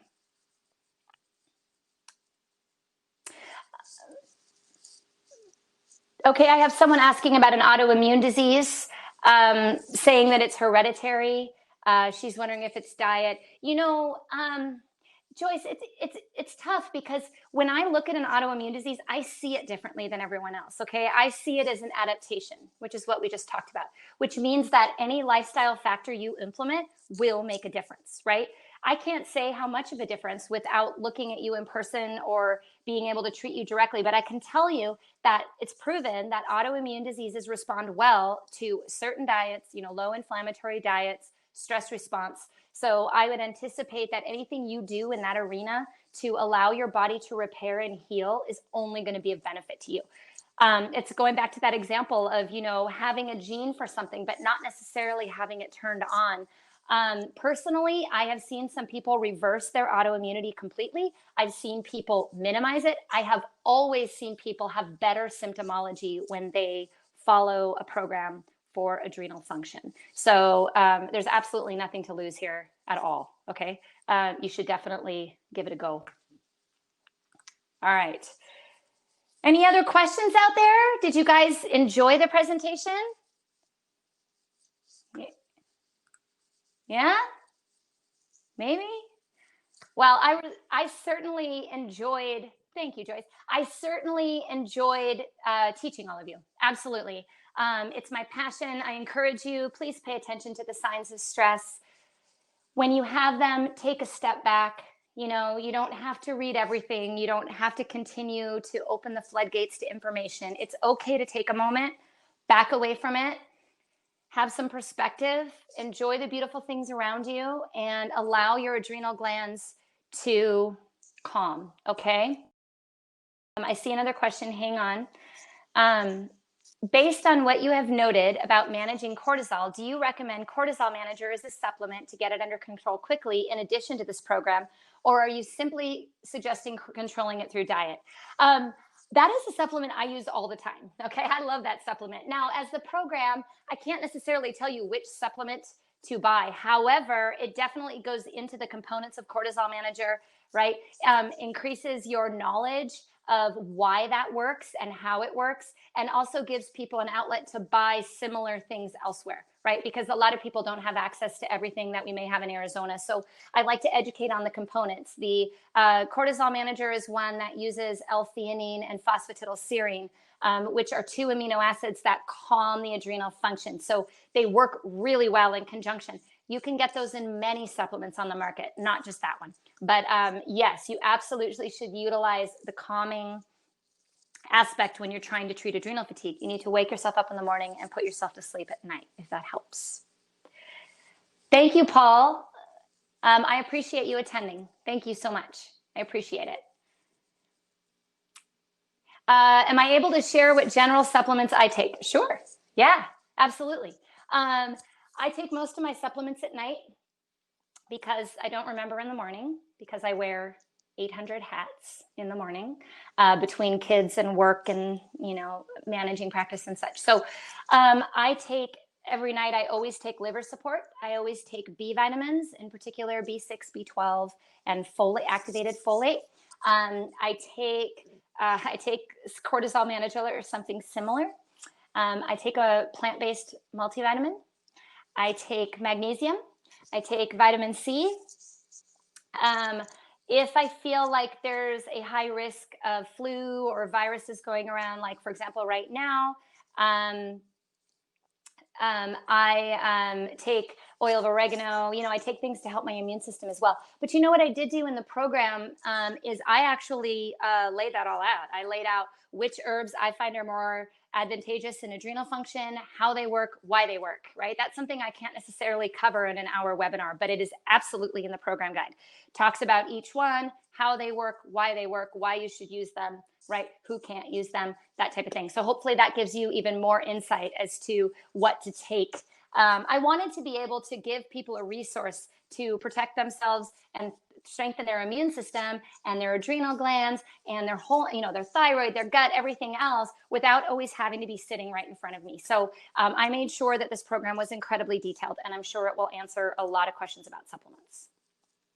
Okay, I have someone asking about an autoimmune disease, saying that it's hereditary. She's wondering if it's diet. Joyce, it's tough because when I look at an autoimmune disease, I see it differently than everyone else, okay? I see it as an adaptation, which is what we just talked about, which means that any lifestyle factor you implement will make a difference, right? I can't say how much of a difference without looking at you in person or being able to treat you directly, but I can tell you that it's proven that autoimmune diseases respond well to certain diets, low inflammatory diets, stress response. So I would anticipate that anything you do in that arena to allow your body to repair and heal is only going to be of benefit to you. It's going back to that example of, having a gene for something, but not necessarily having it turned on. Personally, I have seen some people reverse their autoimmunity completely. I've seen people minimize it. I have always seen people have better symptomology when they follow a program for adrenal function. So there's absolutely nothing to lose here at all, okay? You should definitely give it a go. All right. Any other questions out there? Did you guys enjoy the presentation? Yeah? Maybe? Well, I certainly enjoyed, thank you, Joyce. I certainly enjoyed teaching all of you. Absolutely. It's my passion. I encourage you, please pay attention to the signs of stress. When you have them, take a step back. You don't have to read everything. You don't have to continue to open the floodgates to information. It's okay to take a moment, back away from it, have some perspective, enjoy the beautiful things around you, and allow your adrenal glands to calm, okay? I see another question. Hang on. Based on what you have noted about managing cortisol, do you recommend Cortisol Manager as a supplement to get it under control quickly in addition to this program? Or are you simply suggesting controlling it through diet? That is a supplement I use all the time. Okay. I love that supplement. Now, as the program, I can't necessarily tell you which supplement to buy. However, it definitely goes into the components of Cortisol Manager, right? Increases your knowledge of why that works and how it works, and also gives people an outlet to buy similar things elsewhere, right? Because a lot of people don't have access to everything that we may have in Arizona. So I like to educate on the components. The Cortisol Manager is one that uses L-theanine and phosphatidylserine, which are two amino acids that calm the adrenal function. So they work really well in conjunction. You can get those in many supplements on the market, not just that one. But yes, you absolutely should utilize the calming aspect when you're trying to treat adrenal fatigue. You need to wake yourself up in the morning and put yourself to sleep at night, if that helps. Thank you, Paul. I appreciate you attending. Thank you so much. I appreciate it. Am I able to share what general supplements I take? Sure. Yeah, absolutely. I take most of my supplements at night because I don't remember in the morning, because I wear 800 hats in the morning between kids and work and, managing practice and such. So I take every night, I always take liver support. I always take B vitamins, in particular B6, B12, and folate, activated folate. I take Cortisol Manager or something similar. I take a plant-based multivitamin. I take magnesium. I take vitamin C. If I feel like there's a high risk of flu or viruses going around, like for example, right now, I take oil of oregano. I take things to help my immune system as well. But what I did do in the program is I actually laid that all out. I laid out which herbs I find are more advantageous in adrenal function, how they work, why they work, right? That's something I can't necessarily cover in an hour webinar, but it is absolutely in the program guide. Talks about each one, how they work, why you should use them, right? Who can't use them, that type of thing. So hopefully that gives you even more insight as to what to take. I wanted to be able to give people a resource to protect themselves and strengthen their immune system and their adrenal glands and their whole, their thyroid, their gut, everything else, without always having to be sitting right in front of me. So I made sure that this program was incredibly detailed, and I'm sure it will answer a lot of questions about supplements.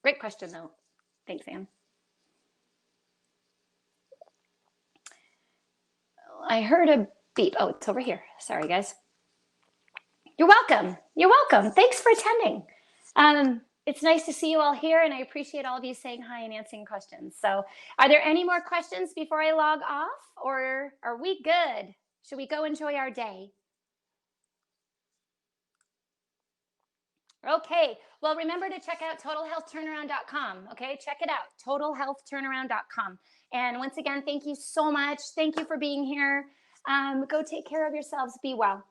Great question, though. Thanks, Anne. I heard a beep. Oh, it's over here. Sorry, guys. You're welcome. You're welcome. Thanks for attending. It's nice to see you all here, and I appreciate all of you saying hi and answering questions. So are there any more questions before I log off, or are we good? Should we go enjoy our day? Okay. Well, remember to check out totalhealthturnaround.com. Okay. Check it out. totalhealthturnaround.com. And once again, thank you so much. Thank you for being here. Go take care of yourselves. Be well.